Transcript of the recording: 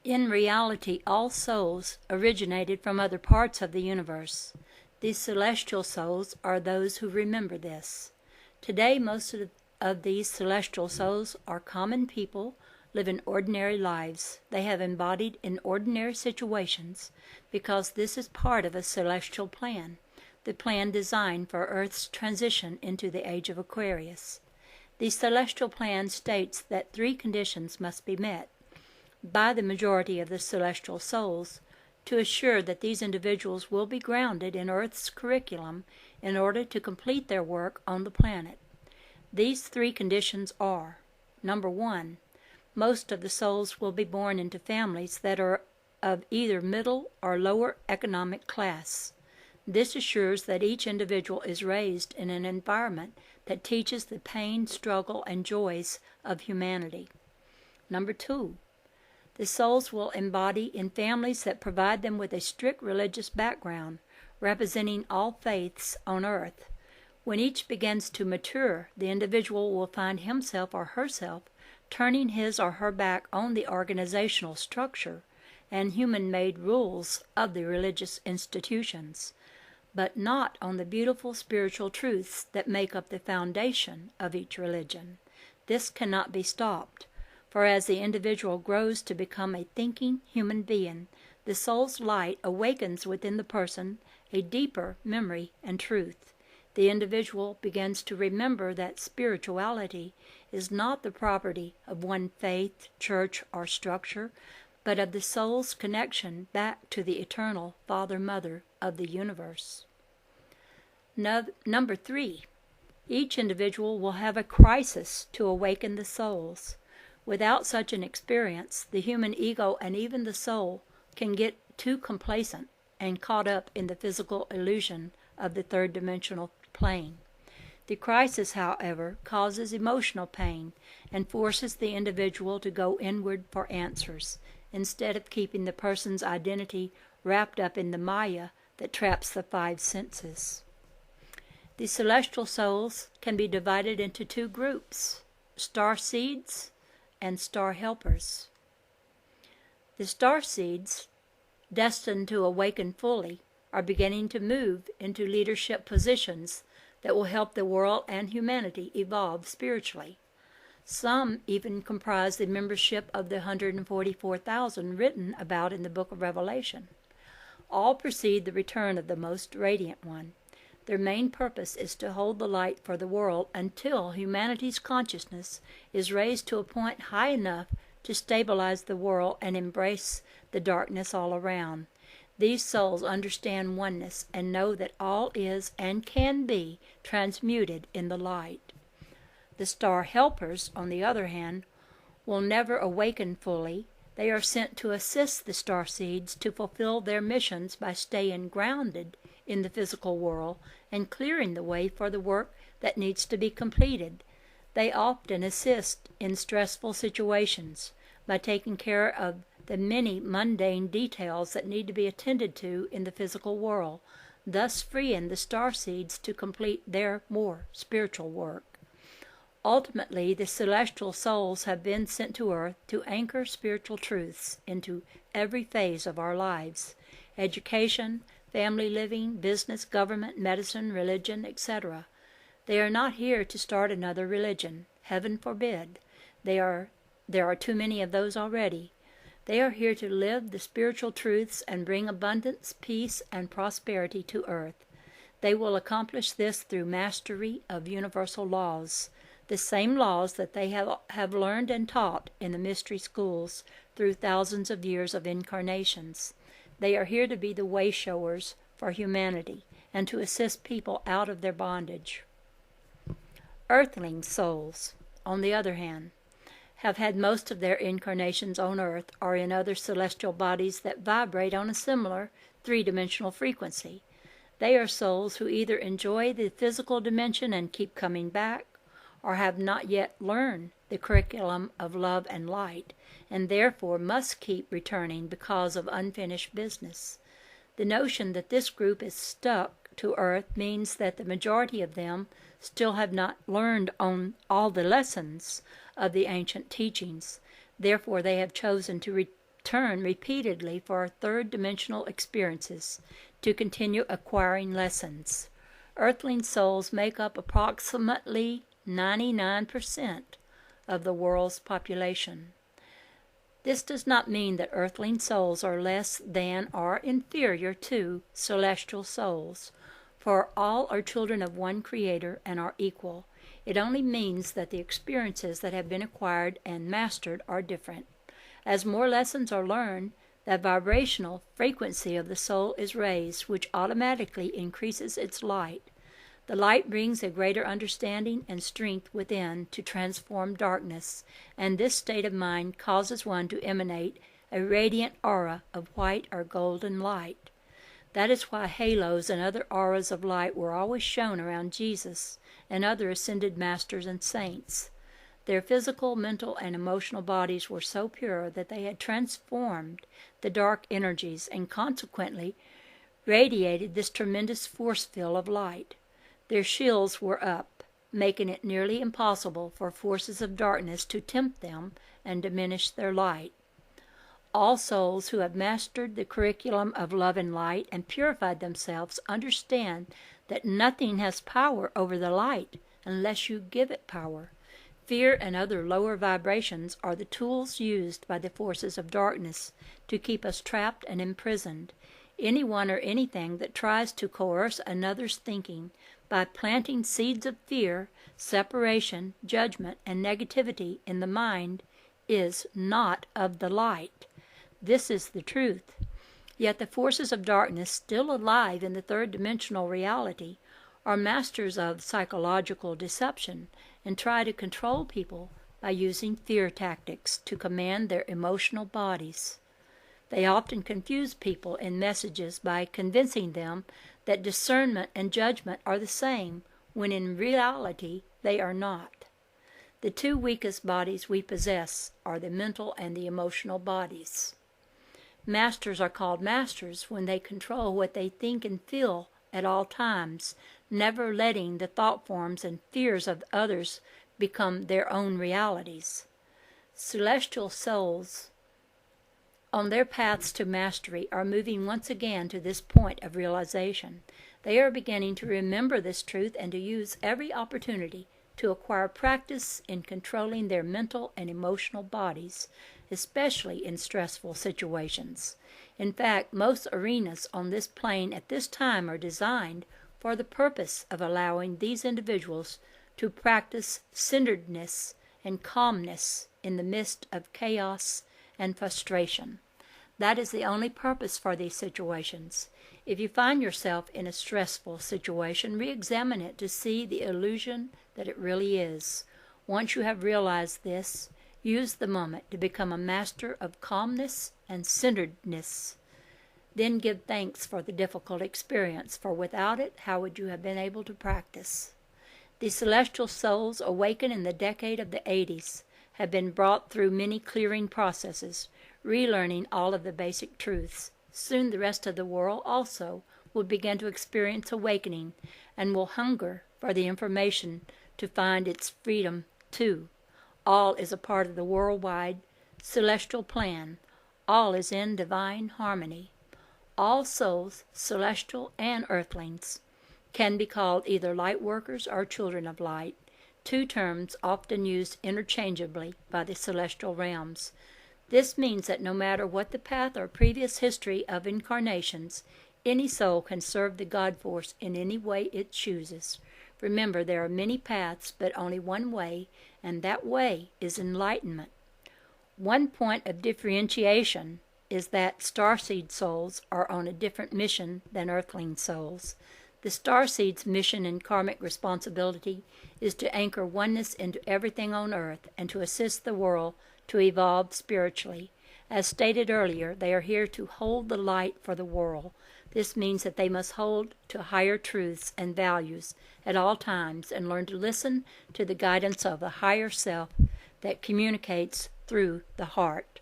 In reality, all souls originated from other parts of the universe. These celestial souls are those who remember this. Today, most of these celestial souls are common people, live in ordinary lives. They have embodied in ordinary situations because this is part of a celestial plan, the plan designed for Earth's transition into the age of Aquarius. The celestial plan states that 3 conditions must be met by the majority of the celestial souls to assure that these individuals will be grounded in Earth's curriculum in order to complete their work on the planet. These 3 conditions are: number 1, most of the souls will be born into families that are of either middle or lower economic class. This assures that each individual is raised in an environment that teaches the pain, struggle, and joys of humanity. Number 2, the souls will embody in families that provide them with a strict religious background, representing all faiths on earth. When each begins to mature, the individual will find himself or herself turning his or her back on the organizational structure and human-made rules of the religious institutions, but not on the beautiful spiritual truths that make up the foundation of each religion. This cannot be stopped, for as the individual grows to become a thinking human being, the soul's light awakens within the person a deeper memory and truth. The individual begins to remember that spirituality is not the property of one faith, church, or structure, but of the soul's connection back to the eternal Father-Mother of the universe. Number 3, each individual will have a crisis to awaken the souls. Without such an experience, the human ego and even the soul can get too complacent and caught up in the physical illusion of the third-dimensional plane. The crisis, however, causes emotional pain and forces the individual to go inward for answers, instead of keeping the person's identity wrapped up in the Maya that traps the 5 senses. The celestial souls can be divided into 2 groups: star seeds and star helpers. The star seeds, destined to awaken fully, are beginning to move into leadership positions that will help the world and humanity evolve spiritually. Some even comprise the membership of the 144,000 written about in the book of Revelation. All precede the return of the Most Radiant One. Their main purpose is to hold the light for the world until humanity's consciousness is raised to a point high enough to stabilize the world and embrace the darkness all around. These souls understand oneness and know that all is and can be transmuted in the light. The star helpers, on the other hand, will never awaken fully. They are sent to assist the star seeds to fulfill their missions by staying grounded in the physical world and clearing the way for the work that needs to be completed. They often assist in stressful situations by taking care of the many mundane details that need to be attended to in the physical world, thus freeing the star seeds to complete their more spiritual work. Ultimately, the celestial souls have been sent to earth to anchor spiritual truths into every phase of our lives: education, family living, business, government, medicine, religion, etc. They are not here to start another religion. Heaven forbid. There are too many of those already. They are here to live the spiritual truths and bring abundance, peace, and prosperity to earth. They will accomplish this through mastery of universal laws, the same laws that they have learned and taught in the mystery schools through thousands of years of incarnations. They are here to be the way showers for humanity and to assist people out of their bondage. Earthling souls, on the other hand, have had most of their incarnations on earth or in other celestial bodies that vibrate on a similar 3-dimensional frequency. They are souls who either enjoy the physical dimension and keep coming back, or have not yet learned the curriculum of love and light, and therefore must keep returning because of unfinished business. The notion that this group is stuck to earth means that the majority of them still have not learned on all the lessons of the ancient teachings. Therefore, they have chosen to return repeatedly for third-dimensional experiences to continue acquiring lessons. Earthling souls make up approximately 99% of the world's population. This does not mean that earthling souls are less than or inferior to celestial souls, for all are children of one Creator and are equal. It only means that the experiences that have been acquired and mastered are different. As more lessons are learned, the vibrational frequency of the soul is raised, which automatically increases its light. The light brings a greater understanding and strength within to transform darkness, and this state of mind causes one to emanate a radiant aura of white or golden light. That is why halos and other auras of light were always shown around Jesus and other ascended masters and saints. Their physical, mental, and emotional bodies were so pure that they had transformed the dark energies and consequently radiated this tremendous force field of light. Their shields were up, making it nearly impossible for forces of darkness to tempt them and diminish their light. All souls who have mastered the curriculum of love and light and purified themselves understand that nothing has power over the light unless you give it power. Fear and other lower vibrations are the tools used by the forces of darkness to keep us trapped and imprisoned. Anyone or anything that tries to coerce another's thinking by planting seeds of fear, separation, judgment, and negativity in the mind is not of the light. This is the truth. Yet the forces of darkness, still alive in the third-dimensional reality, are masters of psychological deception and try to control people by using fear tactics to command their emotional bodies. They often confuse people in messages by convincing them that discernment and judgment are the same, when in reality they are not. The two weakest bodies we possess are the mental and the emotional bodies. Masters are called masters when they control what they think and feel at all times, never letting the thought forms and fears of others become their own realities. Celestial souls on their paths to mastery are moving once again to this point of realization. They are beginning to remember this truth and to use every opportunity to acquire practice in controlling their mental and emotional bodies, especially in stressful situations. In fact, most arenas on this plane at this time are designed for the purpose of allowing these individuals to practice centeredness and calmness in the midst of chaos and frustration. That is the only purpose for these situations. If you find yourself in a stressful situation, re-examine it to see the illusion that it really is. Once you have realized this, use the moment to become a master of calmness and centeredness. Then give thanks for the difficult experience, for without it, how would you have been able to practice? The celestial souls awakened in the decade of the 80s have been brought through many clearing processes, relearning all of the basic truths. Soon the rest of the world also will begin to experience awakening and will hunger for the information to find its freedom too. All is a part of the worldwide celestial plan. All is in divine harmony. All souls, celestial and earthlings, can be called either light workers or children of light, two terms often used interchangeably by the celestial realms. This means that no matter what the path or previous history of incarnations, any soul can serve the God force in any way it chooses. Remember, there are many paths, but only one way, and that way is enlightenment. One point of differentiation is that starseed souls are on a different mission than earthling souls. The starseed's mission and karmic responsibility is to anchor oneness into everything on earth and to assist the world to evolve spiritually. As stated earlier, they are here to hold the light for the world. This means that they must hold to higher truths and values at all times and learn to listen to the guidance of the higher self that communicates through the heart.